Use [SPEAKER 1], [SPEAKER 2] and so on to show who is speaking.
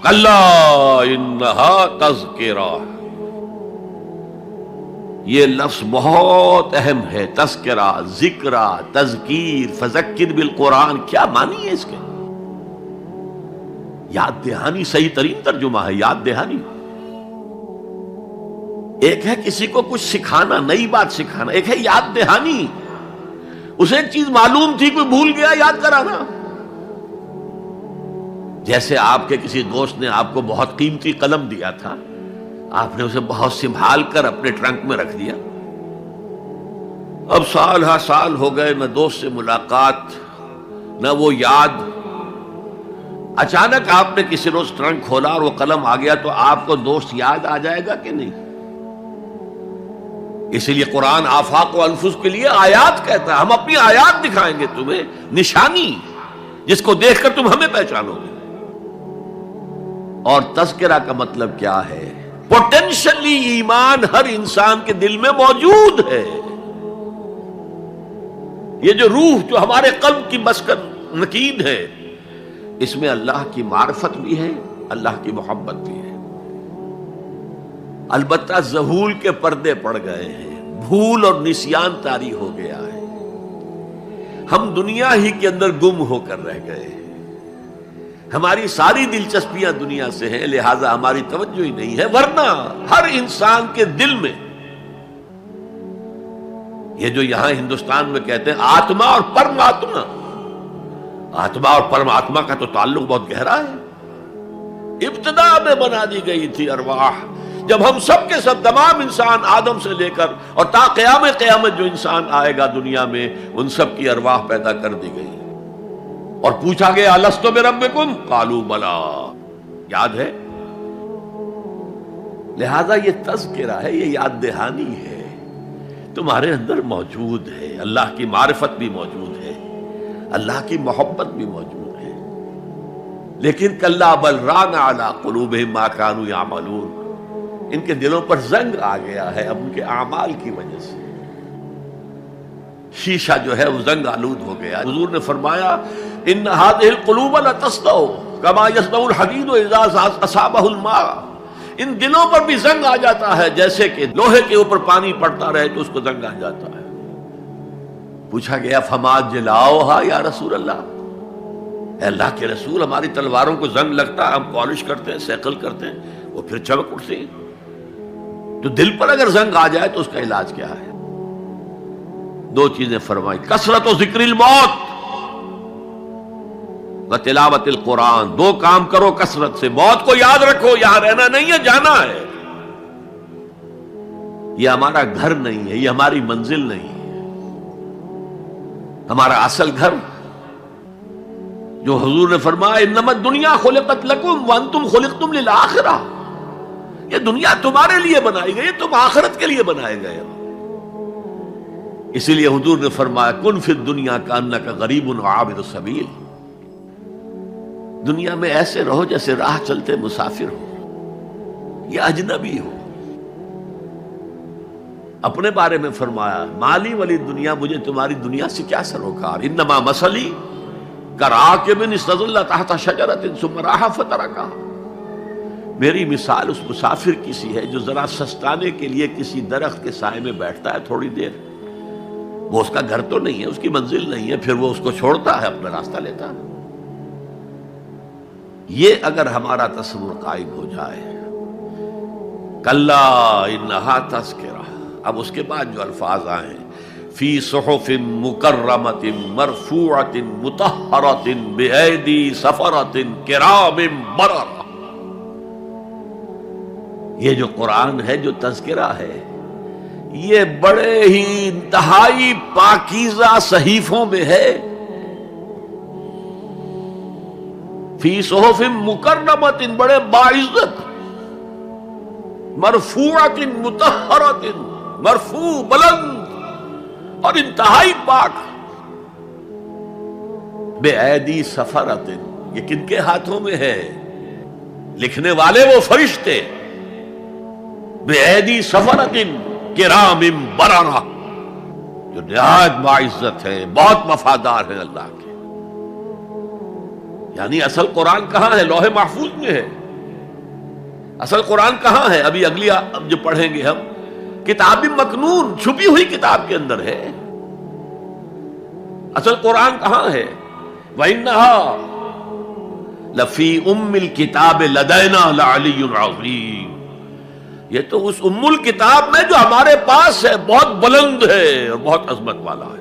[SPEAKER 1] کلا انہا تذکرہ، یہ لفظ بہت اہم ہے، تذکرہ، ذکرہ، تذکیر، فذکر بالقرآن، کیا معنی ہے اس کے؟ یاد دہانی صحیح ترین ترجمہ ہے، یاد دہانی۔ ایک ہے کسی کو کچھ سکھانا، نئی بات سکھانا، ایک ہے یاد دہانی، اسے ایک چیز معلوم تھی کوئی بھول گیا، یاد کرانا۔ جیسے آپ کے کسی دوست نے آپ کو بہت قیمتی قلم دیا تھا، آپ نے اسے بہت سنبھال کر اپنے ٹرنک میں رکھ دیا، اب سال ہا سال ہو گئے، نہ دوست سے ملاقات، نہ وہ یاد، اچانک آپ نے کسی روز ٹرنک کھولا اور وہ قلم آ گیا، تو آپ کو دوست یاد آ جائے گا کہ نہیں؟ اسی لیے قرآن آفاق و انفس کے لیے آیات کہتا ہے، ہم اپنی آیات دکھائیں گے تمہیں، نشانی جس کو دیکھ کر تم ہمیں پہچانو گے۔ اور تذکرہ کا مطلب کیا ہے؟ پوٹینشلی ایمان ہر انسان کے دل میں موجود ہے، یہ جو روح جو ہمارے قلب کی مسکن نکین ہے، اس میں اللہ کی معرفت بھی ہے، اللہ کی محبت بھی ہے۔ البتہ ذہول کے پردے پڑ گئے ہیں، بھول اور نسیان طاری ہو گیا ہے، ہم دنیا ہی کے اندر گم ہو کر رہ گئے ہیں، ہماری ساری دلچسپیاں دنیا سے ہیں، لہذا ہماری توجہ ہی نہیں ہے، ورنہ ہر انسان کے دل میں یہ جو یہاں ہندوستان میں کہتے ہیں آتما اور پرماتما، آتما اور پرماتما کا تو تعلق بہت گہرا ہے، ابتدا میں بنا دی گئی تھی ارواح، جب ہم سب کے سب تمام انسان آدم سے لے کر اور تا قیامت جو انسان آئے گا دنیا میں، ان سب کی ارواح پیدا کر دی گئی، اور پوچھا گیا الستو بربکم قالوا بلا، یاد ہے؟ لہذا یہ تذکرہ ہے، یہ یاد دہانی ہے، تمہارے اندر موجود ہے، اللہ کی معرفت بھی موجود ہے، اللہ کی محبت بھی موجود ہے، لیکن کلا بل ران علی قلوبہم ما کانوا یعملون، ان کے دلوں پر زنگ آ گیا ہے اب ان کے اعمال کی وجہ سے، شیشہ جو ہے وہ زنگ آلود ہو گیا۔ حضور نے فرمایا ان هذه القلوب لتصدع كما يصدع الحديد اذا اصابه الماء، ان دلوں پر بھی زنگ آ جاتا ہے جیسے کہ لوہے کے اوپر پانی پڑتا رہے تو اس کو زنگ آ جاتا ہے۔ پوچھا گیا فما جلاؤها یا رسول اللہ، اے اللہ کے رسول ہماری تلواروں کو زنگ لگتا ہے، ہم پالش کرتے ہیں، سیکل کرتے ہیں، وہ پھر چمک اٹھتی ہیں، تو دل پر اگر زنگ آ جائے تو اس کا علاج کیا ہے؟ دو چیزیں فرمائی، کثرت و ذکر الموت و تلاوت القرآن، دو کام کرو کثرت سے، موت کو یاد رکھو، یہاں رہنا نہیں ہے، جانا ہے، یہ ہمارا گھر نہیں ہے، یہ ہماری منزل نہیں ہے، ہمارا اصل گھر جو حضور نے فرمایا انما الدنیا خلقت لکم وانتم خلقتم للآخرہ، یہ دنیا تمہارے لیے بنائی گئی، تم آخرت کے لیے بنائے گئے ہو۔ اسی لیے حضور نے فرمایا کن فی الدنیا کانک غریب عابر السبیل، دنیا میں ایسے رہو جیسے راہ چلتے مسافر ہو یا اجنبی ہو۔ اپنے بارے میں فرمایا مالی ولی دنیا، مجھے تمہاری دنیا سے کیا سروکار، انما مثلی کراکب استظل تحت شجرۃ ثم راح فترکها، میری مثال اس مسافر کی سی ہے جو ذرا سستانے کے لیے کسی درخت کے سائے میں بیٹھتا ہے تھوڑی دیر، وہ اس کا گھر تو نہیں ہے، اس کی منزل نہیں ہے، پھر وہ اس کو چھوڑتا ہے، اپنا راستہ لیتا ہے۔ یہ اگر ہمارا تصور قائم ہو جائے، کلا انہا تذکرہ، اب اس کے بعد جو الفاظ آئے ہیں فی صحف مکرمۃ مرفوعۃ مطہرۃ بایدی سفرۃ کرام بررہ، یہ جو قرآن ہے، جو تذکرہ ہے، یہ بڑے ہی انتہائی پاکیزہ صحیفوں میں ہے، فی صحف مکرمۃ، بڑے باعزت، مرفوعۃ مطہرۃ، مرفوع بلند اور انتہائی پاک، بے ایدی سفرۃ، یہ کن کے ہاتھوں میں ہے؟ لکھنے والے وہ فرشتے، بے ایدی سفرۃ کرام بررہ، جو نہایت باعزت ہے، بہت وفادار ہیں اللہ کے۔ یعنی اصل قرآن کہاں ہے؟ لوح محفوظ میں ہے، اصل قرآن کہاں ہے؟ ابھی اگلی اب جو پڑھیں گے ہم، کتاب مکنون، چھپی ہوئی کتاب کے اندر ہے۔ اصل قرآن کہاں ہے؟ وَإِنَّهَا لَفِي أُمِّ الْكِتَابِ لَدَيْنَا لَعَلِيٌّ عَظِيمٌ، یہ تو اس ام الکتاب میں جو ہمارے پاس ہے، بہت بلند ہے اور بہت عظمت والا ہے۔